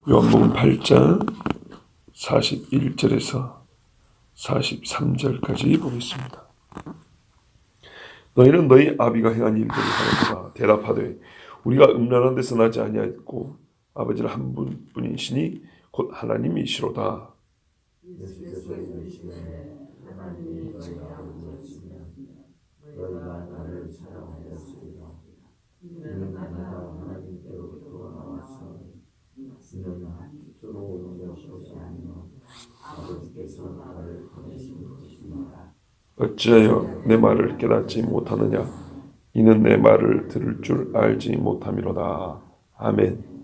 요한복음 8장 41절에서 43절까지 보겠습니다. 너희는 너희 아비가 행한 일들을 하는도다. 대답하되 우리가 음란한 데서 나지 아니하였고 아버지는 한 분뿐이시니 곧 하나님이시로다. 너희가 나를 사랑하였으리라. 이는 내가 하나님께로부터 나왔으니 이는 빛으로 오는 것이 아니요 아버지께서 나를 보내신 것이니라. 어찌하여 내 말을 깨닫지 못하느냐? 이는 내 말을 들을 줄 알지 못함이로다. 아멘.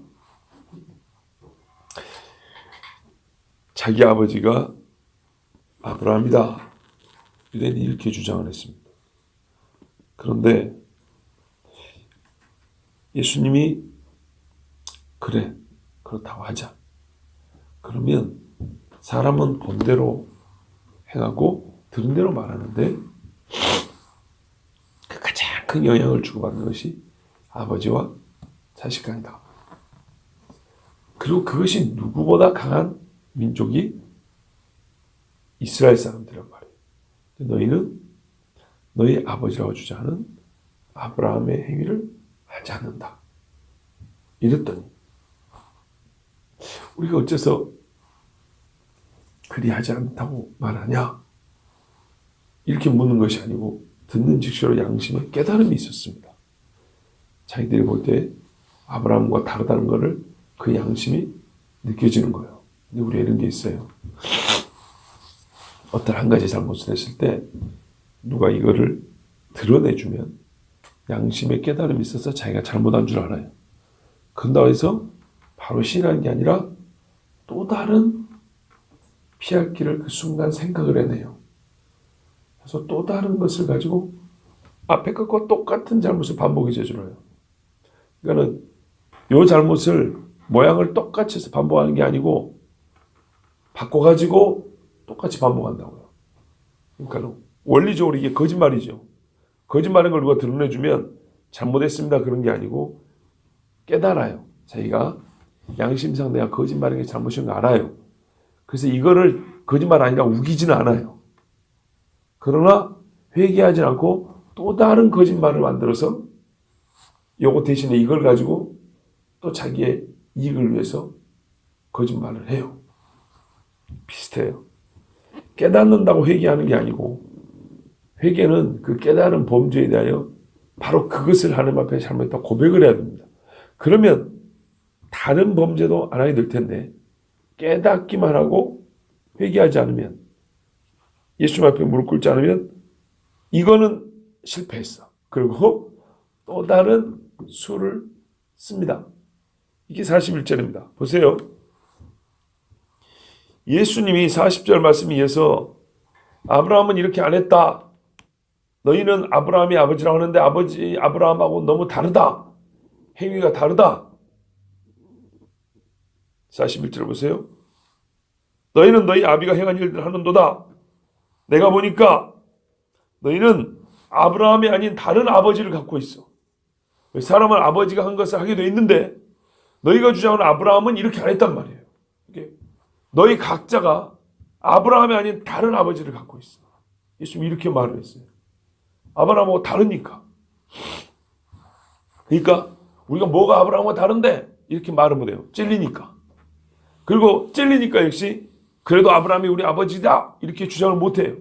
자기 아버지가 아브라함이다. 유대인이 이렇게 주장을 했습니다. 그런데 예수님이 그래, 그렇다고 하자. 그러면 사람은 본대로 행하고 들은 대로 말하는데 그 가장 큰 영향을 주고받는 것이 아버지와 자식 간이다. 그리고 그것이 누구보다 강한 민족이 이스라엘 사람들이란 말이에요. 너희는 너희 아버지라고 주장하는 아브라함의 행위를 하지 않는다. 이랬더니 우리가 어째서 그리 하지 않다고 말하냐? 이렇게 묻는 것이 아니고 듣는 즉시로 양심에 깨달음이 있었습니다. 자기들이 볼 때 아브라함과 다르다는 것을 그 양심이 느껴지는 거예요. 근데 우리가 이런 게 있어요. 어떤 한 가지 잘못을 했을 때 누가 이거를 드러내주면 양심에 깨달음이 있어서 자기가 잘못한 줄 알아요. 그런다고 해서 바로 신하는 게 아니라 또 다른 피할 길을 그 순간 생각을 해내요. 그래서 또 다른 것을 가지고 앞에 것과 똑같은 잘못을 반복해 저질러요. 그러니까는 이 잘못을 모양을 똑같이 해서 반복하는 게 아니고 바꿔가지고 똑같이 반복한다고요. 그러니까 원리적으로 이게 거짓말이죠. 거짓말인 걸 누가 드러내주면 잘못했습니다 그런 게 아니고 깨달아요. 자기가 양심상 내가 거짓말인 게 잘못인 거 알아요. 그래서 이거를 거짓말 아니라 우기지는 않아요. 그러나 회개하지 않고 또 다른 거짓말을 만들어서 요거 대신에 이걸 가지고 또 자기의 이익을 위해서 거짓말을 해요. 비슷해요. 깨닫는다고 회개하는 게 아니고 회개는 그 깨달은 범죄에 대하여 바로 그것을 하나님 앞에 잘못했다고 고백을 해야 됩니다. 그러면 다른 범죄도 안 하게 될 텐데 깨닫기만 하고 회개하지 않으면 예수님 앞에 무릎 꿇지 않으면 이거는 실패했어. 그리고 또 다른 수를 씁니다. 이게 41절입니다. 보세요. 예수님이 40절 말씀에 이어서 아브라함은 이렇게 안 했다. 너희는 아브라함이 아버지라고 하는데 아버지 아브라함하고 너무 다르다. 행위가 다르다. 41절 보세요. 너희는 너희 아비가 행한 일들을 하는도다. 내가 보니까 너희는 아브라함이 아닌 다른 아버지를 갖고 있어. 사람은 아버지가 한 것을 하게 돼 있는데 너희가 주장하는 아브라함은 이렇게 안 했단 말이에요. 너희 각자가 아브라함이 아닌 다른 아버지를 갖고 있어. 예수님이 이렇게 말을 했어요. 아브라함하고 다르니까. 그러니까 우리가 뭐가 아브라함과 다른데 이렇게 말을 못해요. 찔리니까. 그리고 찔리니까 역시 그래도 아브라함이 우리 아버지다 이렇게 주장을 못해요.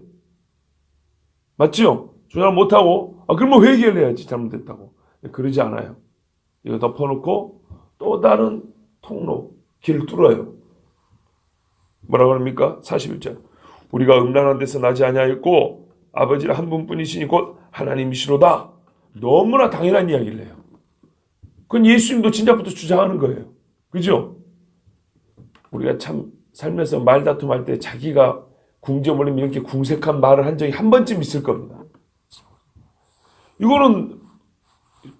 맞죠? 주장을 못하고 그러면 회개를 해야지 잘못했다고. 그러지 않아요. 이거 덮어놓고 또 다른 통로 길을 뚫어요. 뭐라고 합니까? 41절. 우리가 음란한 데서 나지 아니하였고 아버지는 한 분뿐이시니 곧 하나님이시로다. 너무나 당연한 이야기를 해요. 그건 예수님도 진작부터 주장하는 거예요. 그죠? 우리가 참 살면서 말다툼할 때 자기가 궁지어머님 이렇게 궁색한 말을 한 적이 한 번쯤 있을 겁니다. 이거는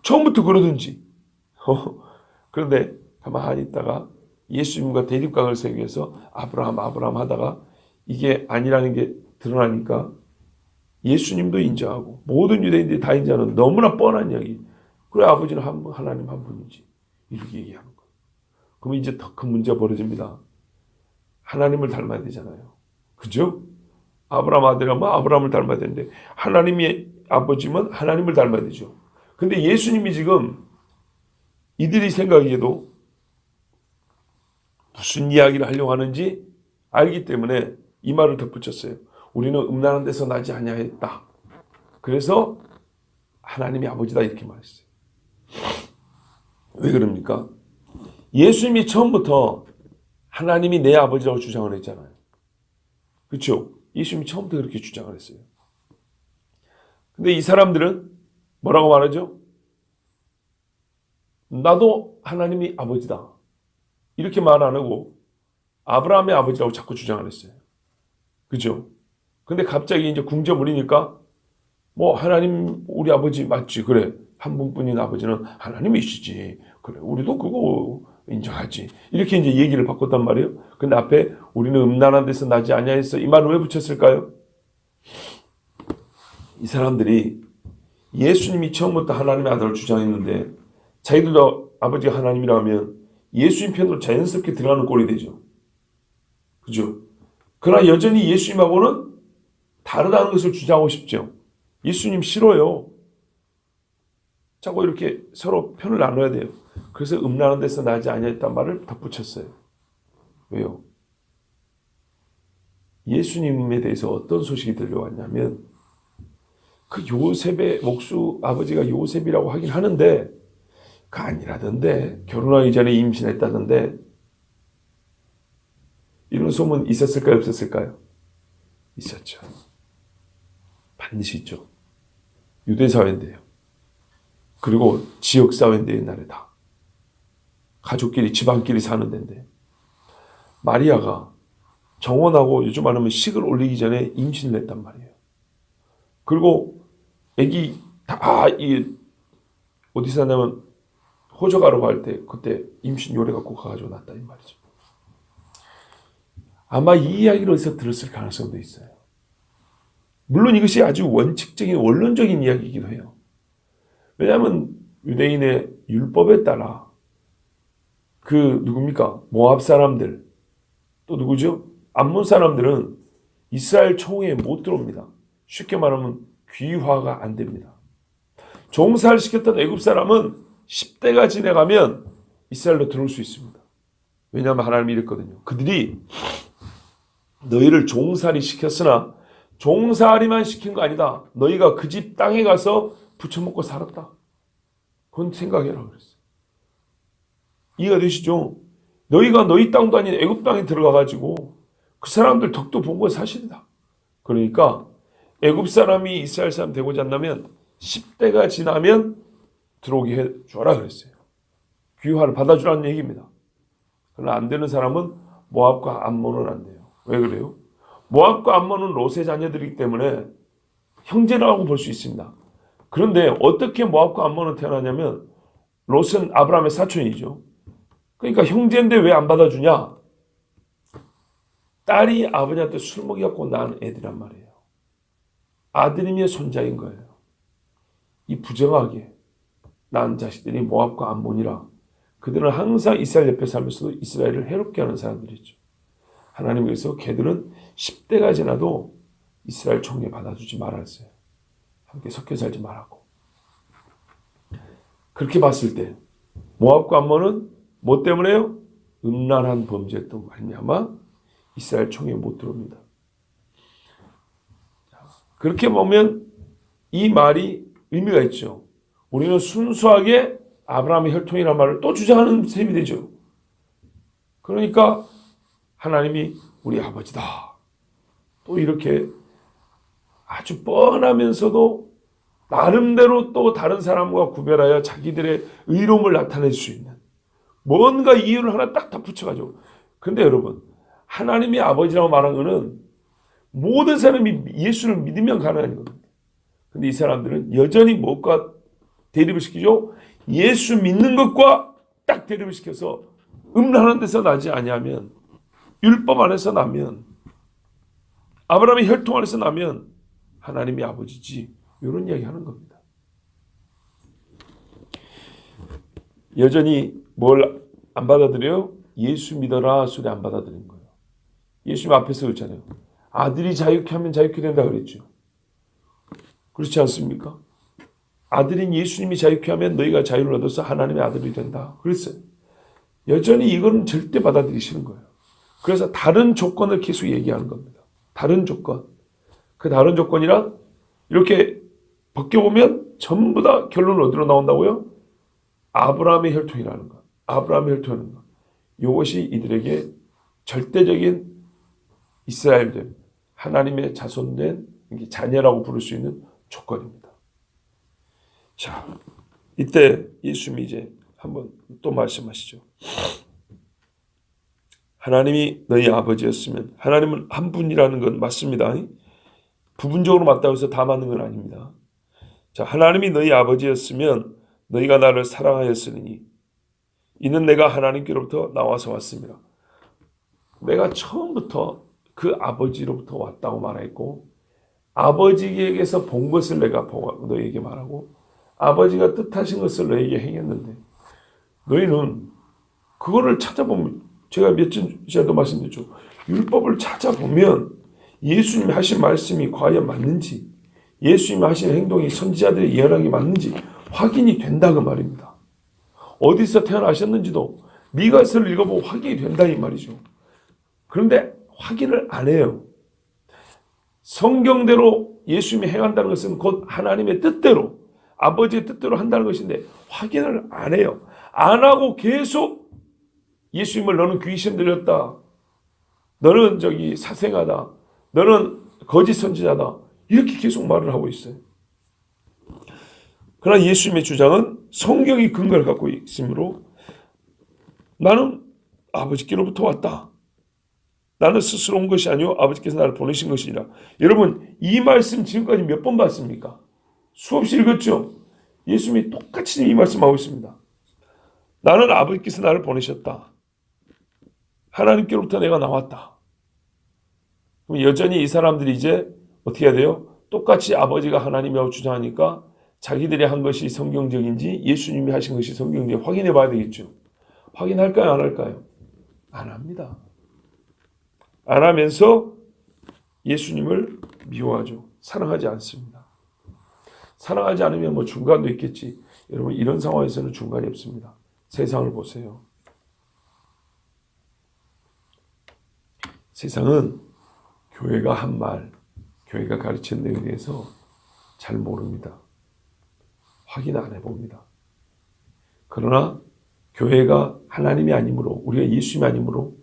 처음부터 그러든지. 그런데 가만히 있다가 예수님과 대립각을 세우기 위해서 아브라함 하다가 이게 아니라는 게 드러나니까 예수님도 인정하고 모든 유대인들이 다 인정하는 너무나 뻔한 이야기. 그래 아버지는 하나님 한 분이지. 이렇게 얘기하는 거예요. 그러면 이제 더 큰 문제가 벌어집니다. 하나님을 닮아야 되잖아요. 그죠? 아브라함 아들이라면 아브라함을 닮아야 되는데 하나님의 아버지면 하나님을 닮아야 되죠. 근데 예수님이 지금 이들이 생각하기에도 무슨 이야기를 하려고 하는지 알기 때문에 이 말을 덧붙였어요. 우리는 음란한 데서 나지 아니하였다. 그래서 하나님이 아버지다 이렇게 말했어요. 왜 그럽니까? 예수님이 처음부터 하나님이 내 아버지라고 주장을 했잖아요. 그렇죠? 예수님이 처음부터 그렇게 주장을 했어요. 근데 이 사람들은 뭐라고 말하죠? 나도 하나님이 아버지다. 이렇게 말 안 하고 아브라함의 아버지라고 자꾸 주장을 했어요. 그죠? 근데 갑자기 이제 궁저물이니까 뭐 하나님 우리 아버지 맞지? 그래. 한 분뿐인 아버지는 하나님이시지. 그래. 우리도 그거 인정하지. 이렇게 이제 얘기를 바꿨단 말이에요. 근데 앞에 우리는 음란한 데서 나지 아니하였어. 이 말을 왜 붙였을까요? 이 사람들이 예수님이 처음부터 하나님의 아들을 주장했는데 자기들도 아버지가 하나님이라면 예수님 편으로 자연스럽게 들어가는 꼴이 되죠. 그죠? 그러나 여전히 예수님하고는 다르다는 것을 주장하고 싶죠. 예수님 싫어요. 자꾸 이렇게 서로 편을 나눠야 돼요. 그래서 음란한 데서 나지 아니했단 말을 덧붙였어요. 왜요? 예수님에 대해서 어떤 소식이 들려왔냐면 그 요셉의 목수 아버지가 요셉이라고 하긴 하는데 그 아니라던데 결혼하기 전에 임신했다던데 이런 소문 있었을까요? 없었을까요? 있었죠. 반드시 있죠. 유대사회인데요. 그리고 지역사회인데 옛날에 다. 가족끼리 집안끼리 사는 데인데 마리아가 정혼하고 요즘 말하면 식을 올리기 전에 임신을 했단 말이에요. 그리고 애기 다 어디서 나면 호적하러 갈 때 그때 임신 요래 갖고 가가지고 낳았다 이 말이죠. 아마 이 이야기를 어디서 들었을 가능성도 있어요. 물론 이것이 아주 원칙적인 원론적인 이야기이기도 해요. 왜냐하면 유대인의 율법에 따라 그 누굽니까? 모압 사람들 또 누구죠? 암몬 사람들은 이스라엘 총회에 못 들어옵니다. 쉽게 말하면 귀화가 안 됩니다. 종살을 시켰던 애굽 사람은 10대가 지나가면 이스라엘로 들어올 수 있습니다. 왜냐하면 하나님이 이랬거든요. 그들이 너희를 종살이 시켰으나 종살이만 시킨 거 아니다. 너희가 그 집 땅에 가서 부쳐먹고 살았다. 그건 생각해라 그랬어요. 이해가 되시죠? 너희가 너희 땅도 아닌 애굽 땅에 들어가가지고 그 사람들 덕도 본 건 사실이다. 그러니까 애굽 사람이 이스라엘 사람 되고자 한다면 10대가 지나면 들어오게 해줘라 그랬어요. 귀화를 받아주라는 얘기입니다. 그러나 안 되는 사람은 모압과 암몬은 안 돼요. 왜 그래요? 모압과 암몬은 롯의 자녀들이기 때문에 형제라고 볼 수 있습니다. 그런데 어떻게 모압과 암몬은 태어나냐면 롯은 아브라함의 사촌이죠. 그러니까 형제인데 왜 안 받아주냐? 딸이 아버지한테 술 먹여갖고 낳은 애들란 말이에요. 아들이며 손자인 거예요. 이 부정하게 낳은 자식들이 모압과 암몬이라 그들은 항상 이스라엘 옆에 살면서도 이스라엘을 해롭게 하는 사람들이죠. 하나님께서 걔들은 10대가 지나도 이스라엘 총회 받아주지 말았어요. 함께 섞여 살지 말라고. 그렇게 봤을 때 모압과 암몬은 뭐 때문에요? 음란한 범죄에 또 말미암아 이스라엘 총회에 못 들어옵니다. 그렇게 보면 이 말이 의미가 있죠. 우리는 순수하게 아브라함의 혈통이라는 말을 또 주장하는 셈이 되죠. 그러니까 하나님이 우리 아버지다. 또 이렇게 아주 뻔하면서도 나름대로 또 다른 사람과 구별하여 자기들의 의로움을 나타낼 수 있는 뭔가 이유를 하나 딱 다 붙여가지고. 근데 여러분 하나님이 아버지라고 말한 거는 모든 사람이 예수를 믿으면 가능한 겁니다. 근데 이 사람들은 여전히 무엇과 대립을 시키죠? 예수 믿는 것과 딱 대립을 시켜서 음란한 데서 나지 아니하면 율법 안에서 나면 아브라함의 혈통 안에서 나면 하나님이 아버지지 이런 이야기 하는 겁니다. 여전히 뭘 안 받아들여요? 예수 믿어라 소리 안 받아들인 거예요. 예수님 앞에서 그랬잖아요. 아들이 자유케 하면 자유케 된다 그랬죠. 그렇지 않습니까? 아들인 예수님이 자유케 하면 너희가 자유를 얻어서 하나님의 아들이 된다. 그랬어요. 여전히 이건 절대 받아들이시는 거예요. 그래서 다른 조건을 계속 얘기하는 겁니다. 다른 조건. 그 다른 조건이란 이렇게 벗겨보면 전부 다 결론은 어디로 나온다고요? 아브라함의 혈통이라는 것. 아브라함의 혈통이라는 것. 이것이 이들에게 절대적인 이스라엘된 하나님의 자손된 자녀라고 부를 수 있는 조건입니다. 자, 이때 예수님이 이제 한번 또 말씀하시죠. 하나님이 너희 아버지였으면, 하나님은 한 분이라는 건 맞습니다. 부분적으로 맞다고 해서 다 맞는 건 아닙니다. 자, 하나님이 너희 아버지였으면 너희가 나를 사랑하였으니 이는 내가 하나님께로부터 나와서 왔습니다. 내가 처음부터 그 아버지로부터 왔다고 말했고 아버지에게서 본 것을 내가 너희에게 말하고 아버지가 뜻하신 것을 너희에게 행했는데 너희는 그거를 찾아보면 제가 며칠 전에도 말씀드렸죠. 율법을 찾아보면 예수님이 하신 말씀이 과연 맞는지 예수님이 하신 행동이 선지자들의 예언하기 맞는지 확인이 된다 그 말입니다. 어디서 태어나셨는지도 미가서를 읽어보고 확인이 된다 이 말이죠. 그런데 확인을 안 해요. 성경대로 예수님이 행한다는 것은 곧 하나님의 뜻대로 아버지의 뜻대로 한다는 것인데 확인을 안 해요. 안 하고 계속 예수님을 너는 귀신 들렸다. 너는 사생하다. 너는 거짓 선지자다. 이렇게 계속 말을 하고 있어요. 그러나 예수님의 주장은 성경이 근거를 갖고 있으므로 나는 아버지께로부터 왔다. 나는 스스로 온 것이 아니요 아버지께서 나를 보내신 것이니라. 여러분 이 말씀 지금까지 몇 번 봤습니까? 수없이 읽었죠. 예수님이 똑같이 이 말씀하고 있습니다. 나는 아버지께서 나를 보내셨다. 하나님께로부터 내가 나왔다. 그럼 여전히 이 사람들이 이제 어떻게 해야 돼요? 똑같이 아버지가 하나님이라고 주장하니까 자기들이 한 것이 성경적인지 예수님이 하신 것이 성경적인지 확인해 봐야 되겠죠. 확인할까요? 안 할까요? 안 합니다. 안 하면서 예수님을 미워하죠. 사랑하지 않습니다. 사랑하지 않으면 뭐 중간도 있겠지. 여러분 이런 상황에서는 중간이 없습니다. 세상을 보세요. 세상은 교회가 한 말, 교회가 가르치는 내용에 대해서 잘 모릅니다. 확인 안 해봅니다. 그러나 교회가 하나님이 아니므로 우리가 예수님이 아니므로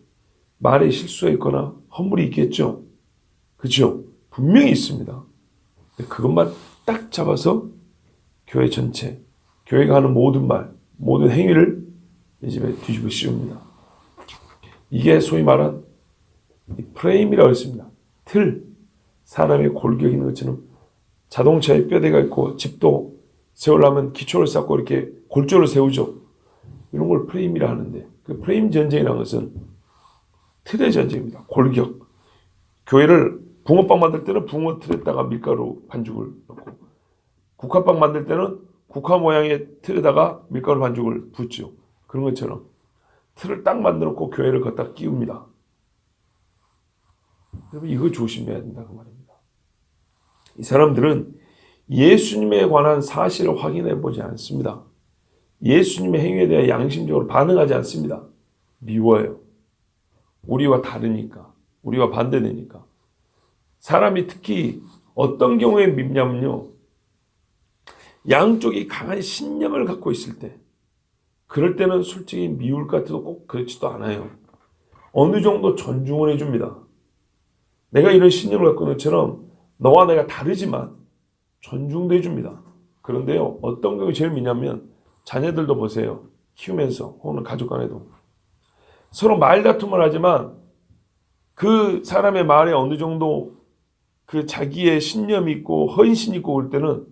말에 실수가 있거나 허물이 있겠죠. 그렇죠? 분명히 있습니다. 그것만 딱 잡아서 교회 전체, 교회가 하는 모든 말, 모든 행위를 이 집에 뒤집어 씌웁니다. 이게 소위 말한 프레임이라고 했습니다. 틀, 사람의 골격이 있는 것처럼 자동차에 뼈대가 있고 집도 세우려면 기초를 쌓고 이렇게 골조를 세우죠. 이런 걸 프레임이라 하는데 그 프레임 전쟁이라는 것은 틀의 전쟁입니다. 골격. 교회를 붕어빵 만들 때는 붕어 틀에다가 밀가루 반죽을 넣고 국화빵 만들 때는 국화 모양의 틀에다가 밀가루 반죽을 붓죠. 그런 것처럼 틀을 딱 만들어 놓고 교회를 걷다 끼웁니다. 여러분 이거 조심해야 된다 그 말입니다. 이 사람들은 예수님에 관한 사실을 확인해 보지 않습니다. 예수님의 행위에 대해 양심적으로 반응하지 않습니다. 미워요. 우리와 다르니까. 우리와 반대되니까. 사람이 특히 어떤 경우에 밉냐면요. 양쪽이 강한 신념을 갖고 있을 때 그럴 때는 솔직히 미울 것 같아도 꼭 그렇지도 않아요. 어느 정도 존중을 해줍니다. 내가 이런 신념을 갖고 있는 것처럼 너와 내가 다르지만 존중도 해줍니다. 그런데요. 어떤 경우에 제일 밉냐면 자녀들도 보세요. 키우면서 혹은 가족 간에도 서로 말다툼을 하지만 그 사람의 말에 어느 정도 그 자기의 신념이 있고 헌신이 있고 그럴 때는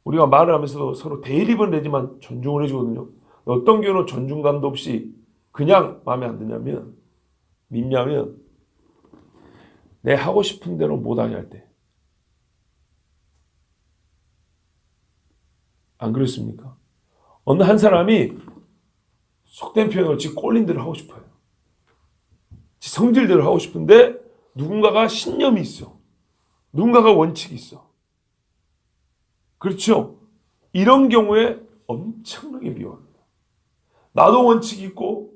우리가 말을 하면서도 서로 대립은 되지만 존중을 해주거든요. 어떤 경우는 존중감도 없이 그냥 마음에 안 드냐면 밉냐면 내 하고 싶은 대로 못하게 할 때. 안 그렇습니까? 어느 한 사람이 속된 표현을 지 꼴린 대로 하고 싶어요. 성질대로 하고 싶은데 누군가가 신념이 있어. 누군가가 원칙이 있어. 그렇죠? 이런 경우에 엄청나게 미워합니다. 나도 원칙이 있고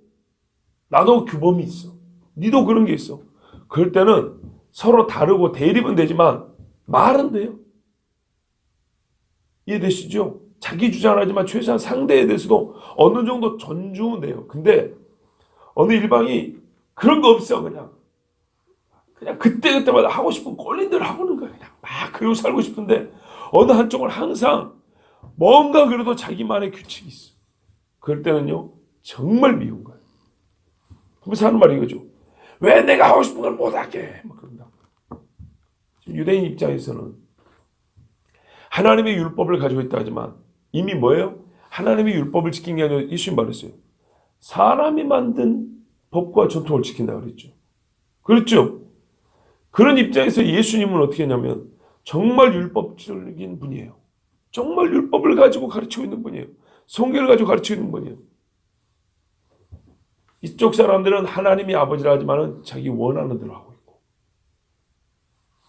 나도 규범이 있어. 니도 그런 게 있어. 그럴 때는 서로 다르고 대립은 되지만 말은 돼요. 이해되시죠? 자기 주장을 하지만 최소한 상대에 대해서도 어느 정도 존중은 돼요. 근데 어느 일방이 그런 거 없어. 그냥 그때그때마다 하고 싶은 꼴린 대로 하고는 거야. 그냥 막 그러고 살고 싶은데 어느 한쪽은 항상 뭔가 그래도 자기만의 규칙이 있어. 그럴 때는요 정말 미운 거예요. 그래서 하는 말이 이거죠. 왜 내가 하고 싶은 걸 못하게 막 그런다. 유대인 입장에서는 하나님의 율법을 가지고 있다 하지만 이미 뭐예요? 하나님의 율법을 지킨 게 아니라 예수님 말했어요. 사람이 만든 법과 전통을 지킨다 그랬죠. 그렇죠? 그런 입장에서 예수님은 어떻게 했냐면 정말 율법적인 분이에요. 정말 율법을 가지고 가르치고 있는 분이에요. 성경을 가지고 가르치고 있는 분이에요. 이쪽 사람들은 하나님이 아버지라 하지만 자기 원하는 대로 하고 있고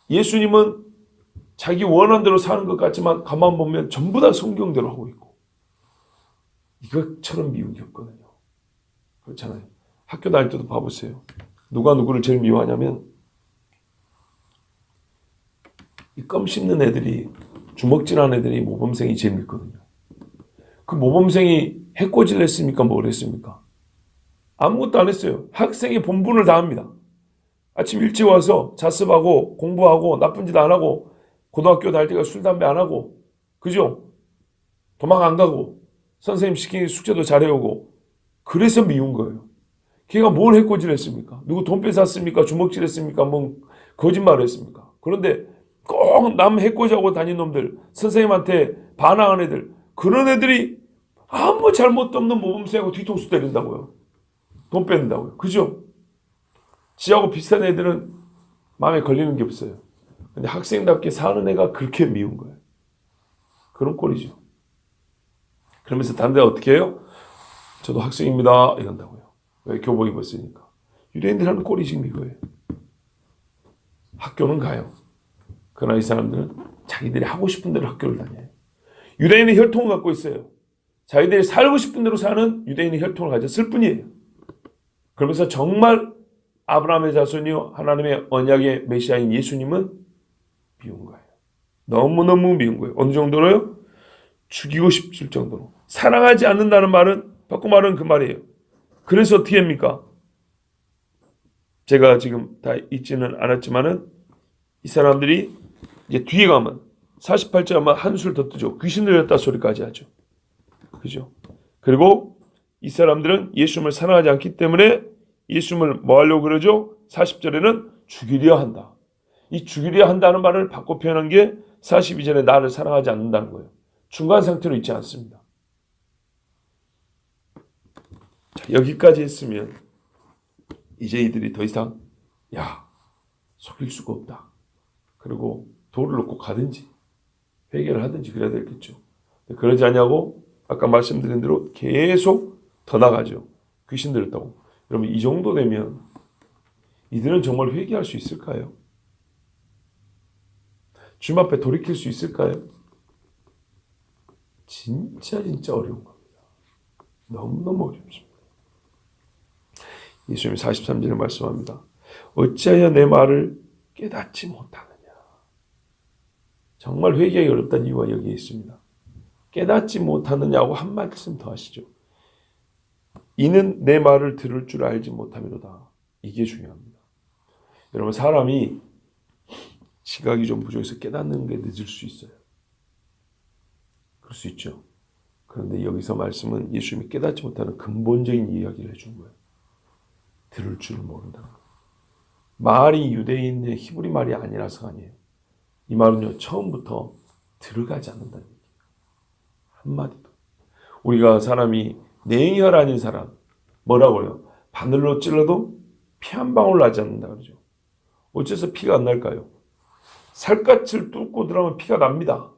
예수님은 자기 원하는 대로 사는 것 같지만 가만 보면 전부 다 성경대로 하고 있고 이것처럼 미운 게 없거든요. 그렇잖아요. 학교 다닐 때도 봐보세요. 누가 누구를 제일 미워하냐면 이 껌 씹는 애들이 주먹질하는 애들이 모범생이 제일 밉거든요. 그 모범생이 해코지를 했습니까? 뭘 했습니까? 아무것도 안 했어요. 학생이 본분을 다 합니다. 아침 일찍 와서 자습하고 공부하고 나쁜 짓 안 하고 고등학교 다닐 때가 술 담배 안 하고 그죠? 도망 안 가고 선생님 시키는 숙제도 잘해오고 그래서 미운 거예요. 걔가 뭘 해코지를 했습니까? 누구 돈 뺏었습니까? 주먹질 했습니까? 뭐 거짓말을 했습니까? 그런데 꼭 남 해코지하고 다닌 놈들 선생님한테 반항한 애들 그런 애들이 아무 잘못도 없는 모범생하고 뒤통수 때린다고요. 돈 뺏는다고요. 그죠? 지하고 비슷한 애들은 마음에 걸리는 게 없어요. 근데 학생답게 사는 애가 그렇게 미운 거예요. 그런 꼴이죠. 그러면서 다른 데 어떻게 해요? 저도 학생입니다. 이런다고요. 왜? 교복 입었으니까. 유대인들 하는 꼴이 지금 이거예요. 학교는 가요. 그러나 이 사람들은 자기들이 하고 싶은 대로 학교를 다녀요. 유대인의 혈통을 갖고 있어요. 자기들이 살고 싶은 대로 사는 유대인의 혈통을 가졌을 뿐이에요. 그러면서 정말 아브라함의 자손이요 하나님의 언약의 메시아인 예수님은 미운 거예요. 너무너무 미운 거예요. 어느 정도로요? 죽이고 싶을 정도로. 사랑하지 않는다는 말은 바꿔 말은 그 말이에요. 그래서 어떻게 합니까? 제가 지금 다 읽지는 않았지만은 이 사람들이 이제 뒤에 가면 48절 아마 한술 더 뜨죠. 귀신 들렸다 소리까지 하죠. 그죠? 그리고 이 사람들은 예수님을 사랑하지 않기 때문에 예수님을 뭐 하려고 그러죠? 40절에는 죽이려 한다. 이 죽이려 한다는 말을 바꿔 표현한 게 42절에 나를 사랑하지 않는다는 거예요. 중간 상태로 있지 않습니다. 자, 여기까지 했으면 이제 이들이 더 이상 속일 수가 없다. 그리고 돌을 놓고 가든지 회개를 하든지 그래야 되겠죠. 그러지 않냐고 아까 말씀드린 대로 계속 더 나가죠. 귀신 들었다고. 여러분 이 정도 되면 이들은 정말 회개할 수 있을까요? 주님 앞에 돌이킬 수 있을까요? 진짜 어려운 겁니다. 너무너무 어렵습니다. 예수님이 43절에 말씀합니다. 어찌하여 내 말을 깨닫지 못하느냐. 정말 회개하기 어렵다는 이유가 여기에 있습니다. 깨닫지 못하느냐고 한 말씀 더 하시죠. 이는 내 말을 들을 줄 알지 못함이로다. 이게 중요합니다. 여러분 사람이 시각이 좀 부족해서 깨닫는 게 늦을 수 있어요. 그럴 수 있죠. 그런데 여기서 말씀은 예수님이 깨닫지 못하는 근본적인 이야기를 해준 거예요. 들을 줄을 모른다는 거예요. 말이 유대인의 히브리 말이 아니라서 아니에요. 이 말은요 처음부터 들어가지 않는다는 얘기예요. 한마디도. 우리가 사람이 냉혈 아닌 사람 뭐라고요? 바늘로 찔러도 피 한 방울 나지 않는다 그러죠. 어째서 피가 안 날까요? 살갗을 뚫고 들어가면 피가 납니다.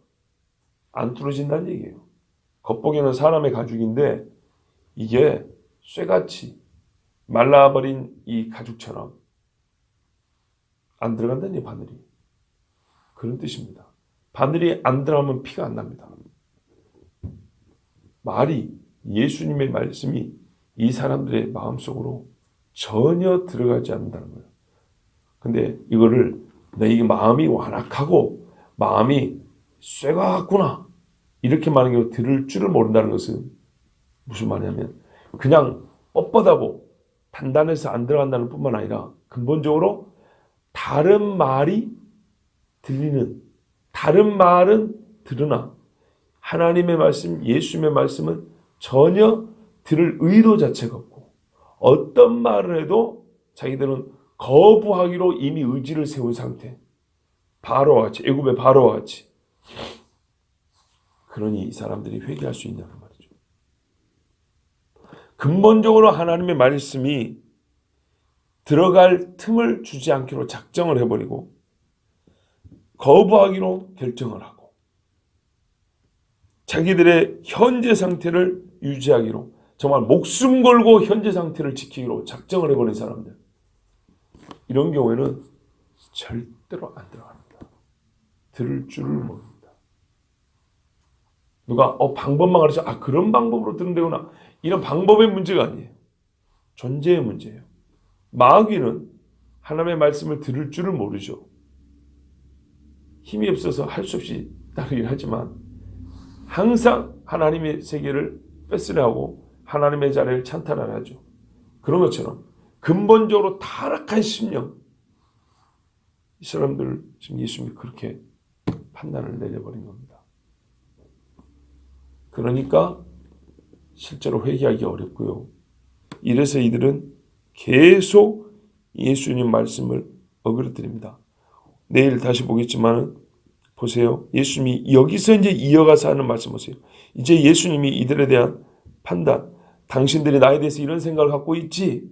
안 뚫어진다는 얘기예요. 겉보기에는 사람의 가죽인데 이게 쇠같이 말라버린 이 가죽처럼 안 들어간다니 바늘이. 그런 뜻입니다. 바늘이 안 들어가면 피가 안 납니다. 말이 예수님의 말씀이 이 사람들의 마음속으로 전혀 들어가지 않는다는 거예요. 근데 이거를 너희 마음이 완악하고 마음이 쇠가같구나 이렇게 말하는 게 들을 줄을 모른다는 것은 무슨 말이냐면 그냥 뻣뻣하고 단단해서 안 들어간다는 뿐만 아니라 근본적으로 다른 말이 들리는, 다른 말은 들으나 하나님의 말씀, 예수님의 말씀은 전혀 들을 의도 자체가 없고 어떤 말을 해도 자기들은 거부하기로 이미 의지를 세운 상태. 바로와 같이, 애굽의 바로와 같이. 그러니 이 사람들이 회개할 수 있냐는 말이죠. 근본적으로 하나님의 말씀이 들어갈 틈을 주지 않기로 작정을 해버리고 거부하기로 결정을 하고 자기들의 현재 상태를 유지하기로 정말 목숨 걸고 현재 상태를 지키기로 작정을 해버린 사람들, 이런 경우에는 절대로 안 들어갑니다. 들을 줄을 모릅니다. 누가 방법만 가르쳐 그런 방법으로 들으면 되구나, 이런 방법의 문제가 아니에요. 존재의 문제예요. 마귀는 하나님의 말씀을 들을 줄을 모르죠. 힘이 없어서 할 수 없이 따르긴 하지만 항상 하나님의 세계를 뺏으려고 하나님의 자리를 찬탈하죠. 그런 것처럼 근본적으로 타락한 심령, 이 사람들 지금 예수님이 그렇게 판단을 내려버린 겁니다. 그러니까 실제로 회개하기 어렵고요. 이래서 이들은 계속 예수님 말씀을 어그러뜨립니다. 내일 다시 보겠지만 보세요. 예수님이 여기서 이제 이어가서 하는 말씀 보세요. 이제 예수님이 이들에 대한 판단, 당신들이 나에 대해서 이런 생각을 갖고 있지?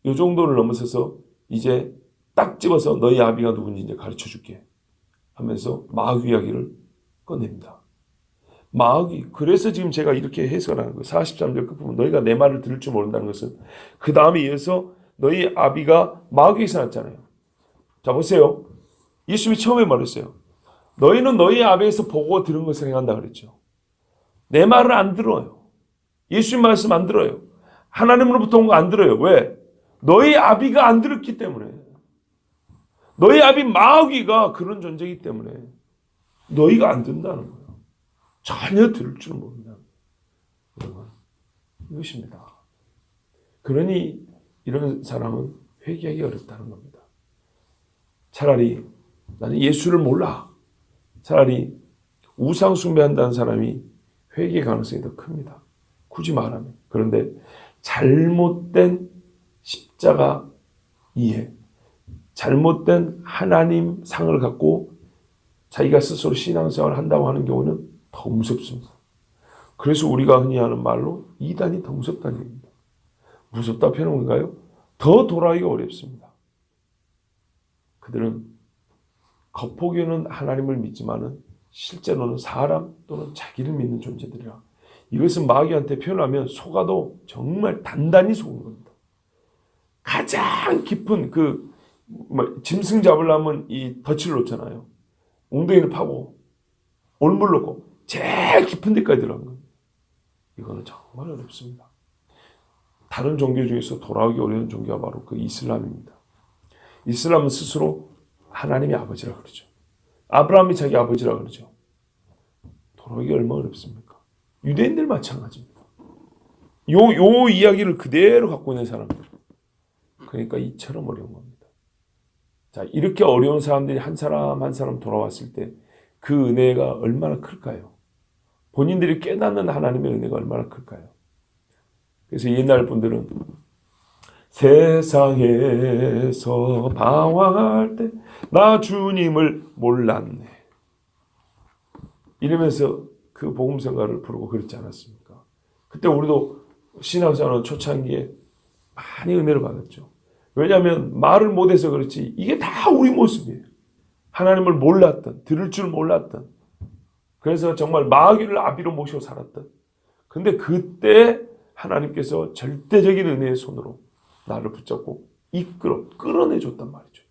이 정도를 넘어서서 이제 딱 집어서 너희 아비가 누군지 이제 가르쳐 줄게 하면서 마귀 이야기를 꺼냅니다. 마귀, 그래서 지금 제가 이렇게 해석을 하는 거예요. 43절 끝부분, 너희가 내 말을 들을 줄 모른다는 것은 그 다음에 이어서 너희 아비가 마귀에서 났잖아요. 자 보세요. 예수님이 처음에 말했어요. 너희는 너희 아비에서 보고 들은 것을 행한다 그랬죠. 내 말을 안 들어요. 예수님 말씀 안 들어요. 하나님으로부터 온 거 안 들어요. 왜? 너희 아비가 안 들었기 때문에. 너희 아비 마귀가 그런 존재이기 때문에 너희가 안 듣는다는 거예요. 전혀 들을 줄 모른다는 거예요. 이것입니다. 그러니 이런 사람은 회개하기 어렵다는 겁니다. 차라리 나는 예수를 몰라. 차라리 우상 숭배한다는 사람이 회개 가능성이 더 큽니다. 굳이 말하면. 그런데 잘못된 십자가 이해, 잘못된 하나님 상을 갖고 자기가 스스로 신앙생활을 한다고 하는 경우는 더 무섭습니다. 그래서 우리가 흔히 하는 말로 이단이 더 무섭다는 얘기입니다. 무섭다 표현한 건가요? 더 돌아가기가 어렵습니다. 그들은 겉보기에는 하나님을 믿지만은 실제로는 사람 또는 자기를 믿는 존재들이라. 이것은 마귀한테 표현하면 속아도 정말 단단히 속은 겁니다. 가장 깊은 짐승 잡으려면 이 덫을 놓잖아요. 웅덩이를 파고 올물 넣고 제일 깊은 데까지 들어간 겁니다. 이거는 정말 어렵습니다. 다른 종교 중에서 돌아오기 어려운 종교가 바로 그 이슬람입니다. 이슬람은 스스로 하나님의 아버지라 그러죠. 아브라함이 자기 아버지라 그러죠. 돌아오기 얼마나 어렵습니까? 유대인들 마찬가지입니다. 요 이야기를 그대로 갖고 있는 사람들. 그러니까 이처럼 어려운 겁니다. 자, 이렇게 어려운 사람들이 한 사람 한 사람 돌아왔을 때 그 은혜가 얼마나 클까요? 본인들이 깨닫는 하나님의 은혜가 얼마나 클까요? 그래서 옛날 분들은 세상에서 방황할 때 나 주님을 몰랐네. 이러면서 그 복음성가를 부르고 그랬지 않았습니까? 그때 우리도 신앙생활 초창기에 많이 은혜를 받았죠. 왜냐하면 말을 못해서 그렇지 이게 다 우리 모습이에요. 하나님을 몰랐던, 들을 줄 몰랐던, 그래서 정말 마귀를 아비로 모시고 살았던. 근데 그때 하나님께서 절대적인 은혜의 손으로 나를 붙잡고 끌어내줬단 말이죠.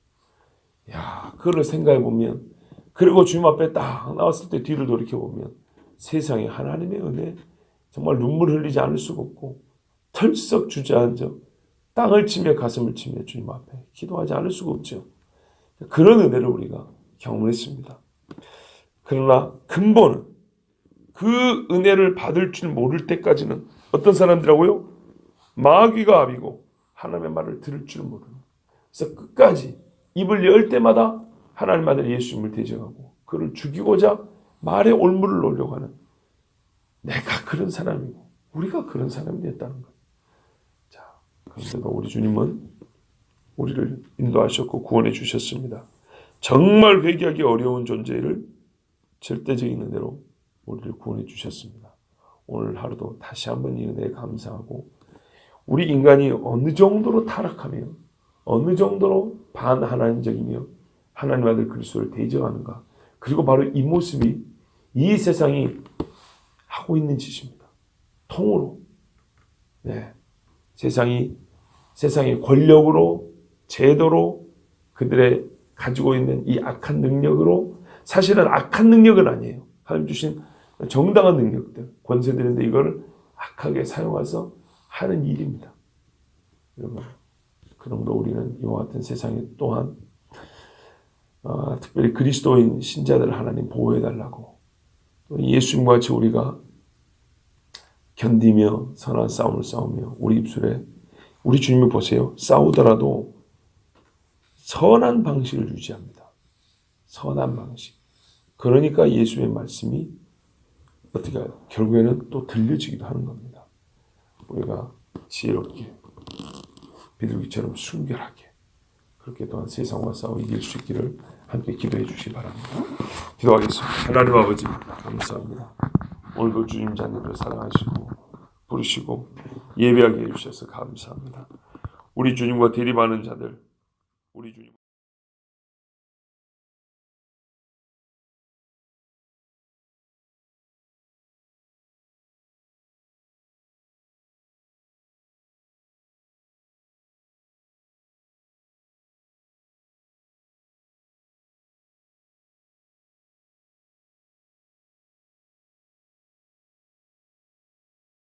야, 그걸 생각해 보면, 그리고 주님 앞에 딱 나왔을 때 뒤를 돌이켜 보면 세상에 하나님의 은혜 정말 눈물 흘리지 않을 수가 없고 털썩 주저앉아 땅을 치며 가슴을 치며 주님 앞에 기도하지 않을 수가 없죠. 그런 은혜를 우리가 경험했습니다. 그러나 근본은 그 은혜를 받을 줄 모를 때까지는 어떤 사람들이라고요? 마귀가 압이고 하나님의 말을 들을 줄 모르는. 그래서 끝까지 입을 열 때마다 하나님 아들 예수님을 대적하고 그를 죽이고자 말에 올무를 놓으려고 하는, 내가 그런 사람이고 우리가 그런 사람이 됐다는 것. 자, 그런데도 우리 주님은 우리를 인도하셨고 구원해 주셨습니다. 정말 회개하기 어려운 존재를 절대적인 은혜로 우리를 구원해 주셨습니다. 오늘 하루도 다시 한번 이 은혜에 감사하고, 우리 인간이 어느 정도로 타락하며 어느 정도로 반하나님적이며 하나님 아들 그리스도를 대적하는가, 그리고 바로 이 모습이 이 세상이 하고 있는 짓입니다. 통으로. 네. 세상의 권력으로, 제도로, 그들의 가지고 있는 이 악한 능력으로, 사실은 악한 능력은 아니에요. 하나님 주신 정당한 능력들, 권세들인데 이거를 악하게 사용해서 하는 일입니다. 여러분, 그럼도 우리는 이와 같은 세상에 또한 특별히 그리스도인 신자들을 하나님 보호해달라고, 또 예수님과 같이 우리가 견디며 선한 싸움을 싸우며 우리 입술에, 우리 주님을 보세요. 싸우더라도 선한 방식을 유지합니다. 선한 방식. 그러니까 예수의 말씀이 어떻게 해요? 결국에는 또 들려지기도 하는 겁니다. 우리가 지혜롭게 비둘기처럼 순결하게 그렇게 또한 세상과 싸워 이길 수 있기를 함께 기도해 주시기 바랍니다. 기도하겠습니다. 하나님 아버지 감사합니다. 오늘도 주님 자녀를 사랑하시고 부르시고 예배하게 해주셔서 감사합니다. 우리 주님과 대립하는 자들, 우리 주님